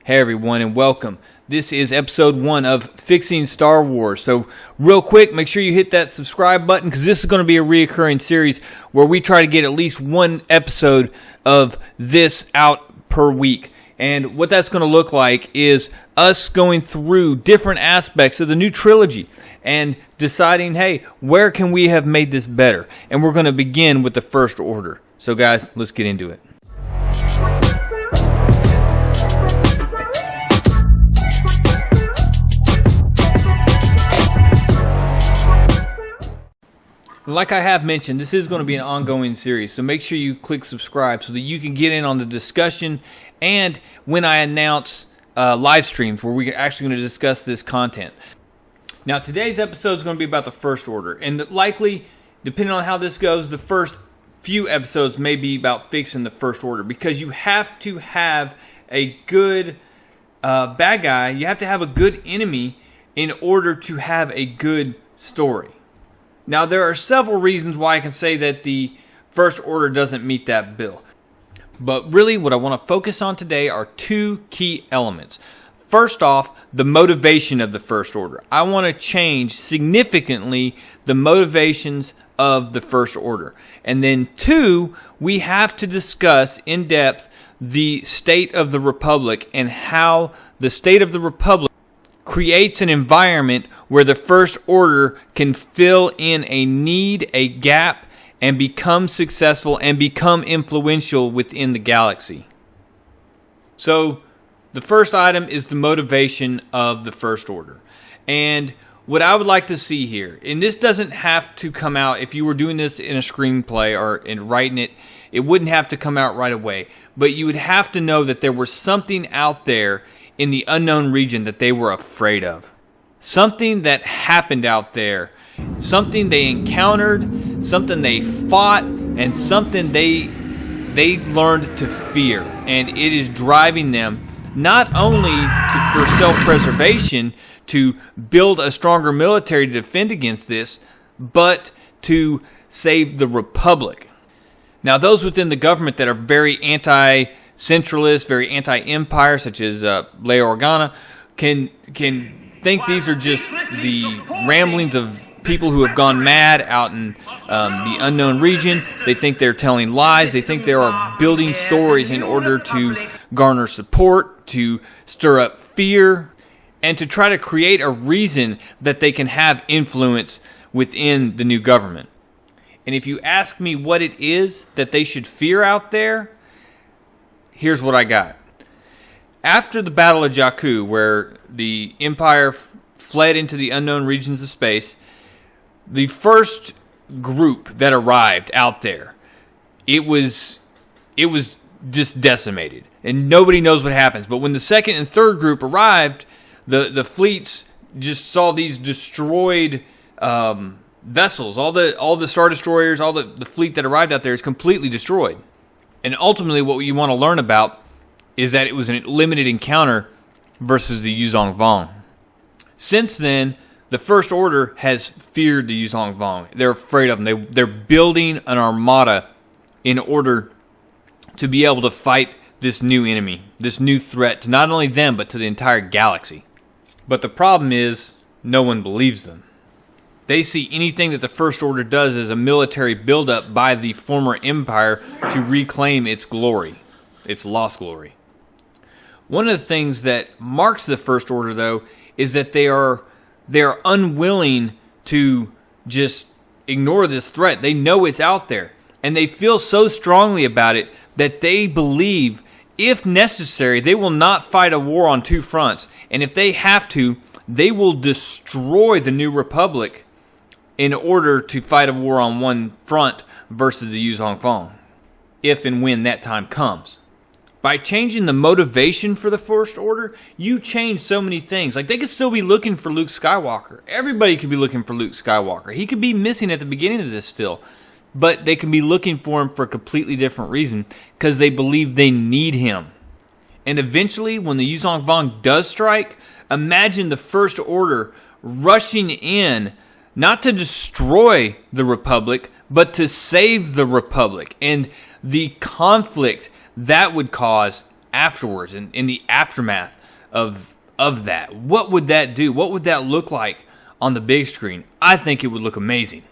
Hey everyone, and welcome. This is episode 1 of Fixing Star Wars. So real quick, make sure you hit that subscribe button because this is going to be a reoccurring series where we try to get at least one episode of this out per week. And what that's going to look like is us going through different aspects of the new trilogy and deciding, hey, where can we have made this better? And we're going to begin with the First Order. So guys, let's get into it. Like I have mentioned, this is going to be an ongoing series, so make sure you click subscribe so that you can get in on the discussion and when I announce live streams where we're actually going to discuss this content. Now, today's episode is going to be about the First Order, and likely, depending on how this goes, the first few episodes may be about fixing the First Order, because you have to have a good bad guy, you have to have a good enemy in order to have a good story. Now, there are several reasons why I can say that the First Order doesn't meet that bill. But really, what I want to focus on today are two key elements. First off, the motivation of the First Order. I want to change significantly the motivations of the First Order. And then two, we have to discuss in depth the state of the Republic and how the state of the Republic creates an environment where the First Order can fill in a need, a gap, and become successful and become influential within the galaxy. So, the first item is the motivation of the First Order. And what I would like to see here, and this doesn't have to come out, if you were doing this in a screenplay or in writing it, it wouldn't have to come out right away. But you would have to know that there was something out there in the unknown region that they were afraid of. Something that happened out there. Something they encountered, something they fought, and something they learned to fear. And it is driving them not only for self-preservation, to build a stronger military to defend against this, but to save the Republic. Now, those within the government that are very anti-centralist, very anti-empire, such as Leia Organa, can think these are just the ramblings of people who have gone mad out in the unknown region. They think they're telling lies. They think they are building stories in order to garner support, to stir up fear, and to try to create a reason that they can have influence within the new government. And if you ask me what it is that they should fear out there, here's what I got. After the Battle of Jakku, where the Empire fled into the unknown regions of space, the first group that arrived out there, it was just decimated, and nobody knows what happens. But when the second and third group arrived, the fleets just saw these destroyed vessels. All the Star Destroyers, all the fleet that arrived out there is completely destroyed. And ultimately, what you want to learn about is that it was a limited encounter versus the Yuzong Vong. Since then, the First Order has feared the Yuzong Vong. They're afraid of them. They're building an armada in order to be able to fight this new enemy, this new threat to not only them, but to the entire galaxy. But the problem is, no one believes them. They see anything that the First Order does as a military buildup by the former Empire to reclaim its glory, its lost glory. One of the things that marks the First Order, though, is that they are unwilling to just ignore this threat. They know it's out there, and they feel so strongly about it that they believe, if necessary, they will not fight a war on two fronts. And if they have to, they will destroy the New Republic in order to fight a war on one front versus the Yuzong Vong, if and when that time comes. By changing the motivation for the First Order, you change so many things. Like, they could still be looking for Luke Skywalker. Everybody could be looking for Luke Skywalker. He could be missing at the beginning of this still. But they can be looking for him for a completely different reason, because they believe they need him. And eventually, when the Yuzong Vong does strike, imagine the First Order rushing in, not to destroy the Republic, but to save the Republic. And the conflict that would cause afterwards, in the aftermath of that. What would that do? What would that look like on the big screen? I think it would look amazing.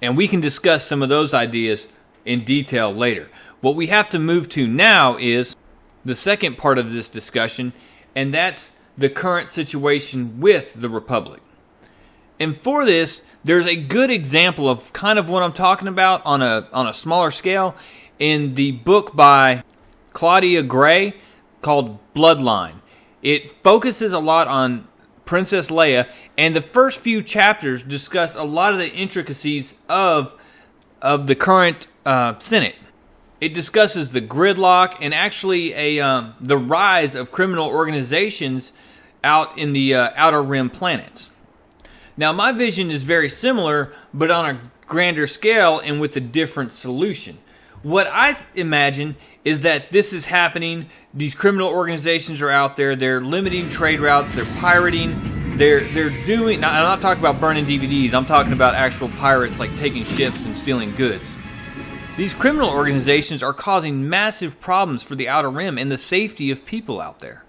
And we can discuss some of those ideas in detail later. What we have to move to now is the second part of this discussion, and that's the current situation with the Republic. And for this, there's a good example of kind of what I'm talking about on a smaller scale in the book by Claudia Gray called Bloodline. It focuses a lot on Princess Leia, and the first few chapters discuss a lot of the intricacies of the current Senate. It discusses the gridlock and actually the rise of criminal organizations out in the Outer Rim planets. Now, my vision is very similar, but on a grander scale and with a different solution. What I imagine is that this is happening. These criminal organizations are out there. They're limiting trade routes. They're pirating. They're doing. Now, I'm not talking about burning DVDs. I'm talking about actual pirates, like taking ships and stealing goods. These criminal organizations are causing massive problems for the Outer Rim and the safety of people out there.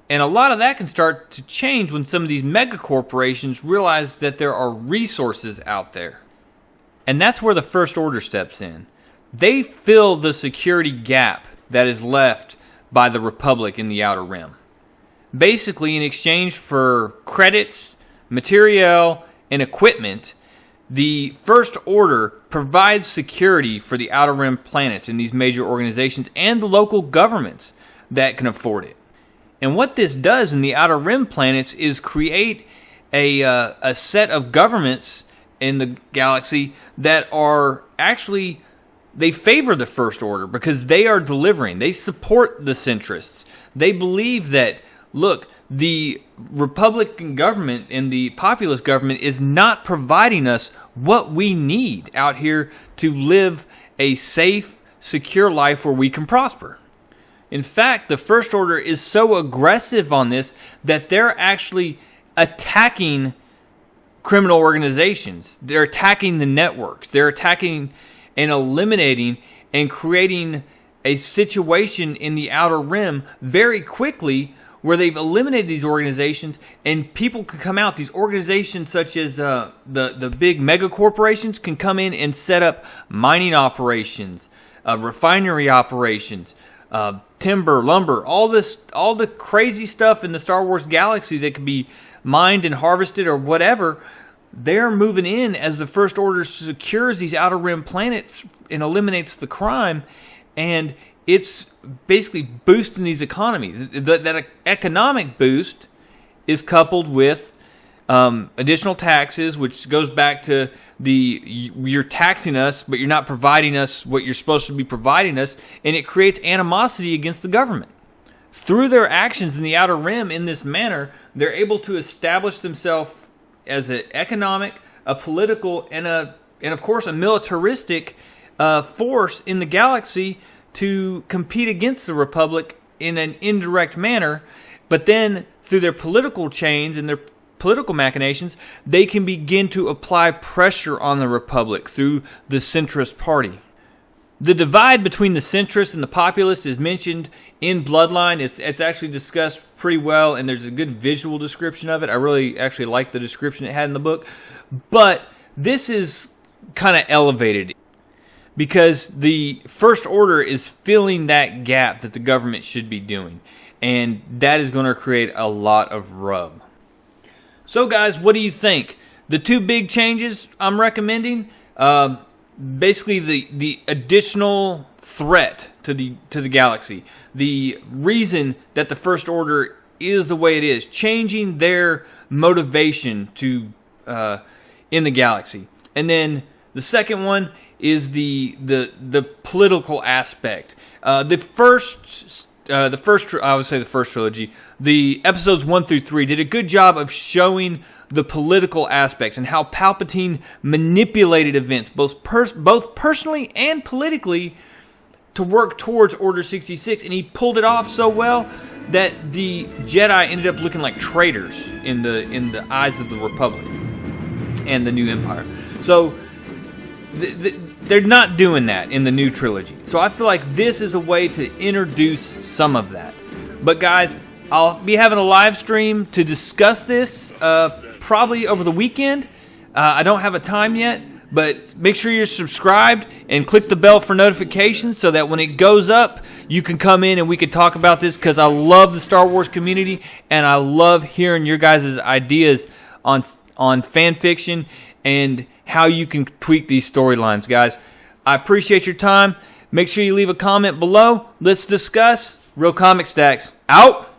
And a lot of that can start to change when some of these mega corporations realize that there are resources out there. And that's where the First Order steps in. They fill the security gap that is left by the Republic in the Outer Rim. Basically, in exchange for credits, materiel, and equipment, the First Order provides security for the Outer Rim planets in these major organizations and the local governments that can afford it. And what this does in the Outer Rim planets is create a set of governments in the galaxy that are actually, they favor the First Order because they are delivering. They support the centrists. They believe that, look, the Republican government and the populist government is not providing us what we need out here to live a safe, secure life where we can prosper. In fact, the First Order is so aggressive on this that they're actually attacking criminal organizations. They're attacking the networks. They're attacking and eliminating and creating a situation in the Outer Rim very quickly where they've eliminated these organizations and people can come out. These organizations such as the big mega corporations can come in and set up mining operations, refinery operations, timber, lumber, all the crazy stuff in the Star Wars galaxy that can be mined and harvested or whatever. They're moving in as the First Order secures these Outer Rim planets and eliminates the crime, and it's basically boosting these economies. That economic boost is coupled with additional taxes, which goes back to you're taxing us, but you're not providing us what you're supposed to be providing us, and it creates animosity against the government. Through their actions in the Outer Rim in this manner, they're able to establish themselves as an economic, a political, and of course a militaristic force in the galaxy to compete against the Republic in an indirect manner. But then through their political chains and their political machinations, they can begin to apply pressure on the Republic through the centrist party. The divide between the centrists and the populists is mentioned in Bloodline. It's actually discussed pretty well, and there's a good visual description of it. I really actually like the description it had in the book. But this is kind of elevated because the First Order is filling that gap that the government should be doing. And that is going to create a lot of rub. So guys, what do you think? The two big changes I'm recommending, basically the additional threat to the galaxy, the reason that the First Order is the way it is, changing their motivation to in the galaxy. And then the second one is the political aspect. The first trilogy, the episodes 1 through 3 did a good job of showing the political aspects and how Palpatine manipulated events, both personally and politically, to work towards Order 66, and he pulled it off so well that the Jedi ended up looking like traitors in the eyes of the Republic and the New Empire. So they're not doing that in the new trilogy. So I feel like this is a way to introduce some of that. But guys, I'll be having a live stream to discuss this probably over the weekend. I don't have a time yet, but make sure you're subscribed and click the bell for notifications so that when it goes up, you can come in and we can talk about this, because I love the Star Wars community and I love hearing your guys' ideas on fan fiction and how you can tweak these storylines, guys. I appreciate your time. Make sure you leave a comment below. Let's discuss. Real Comic Stacks out.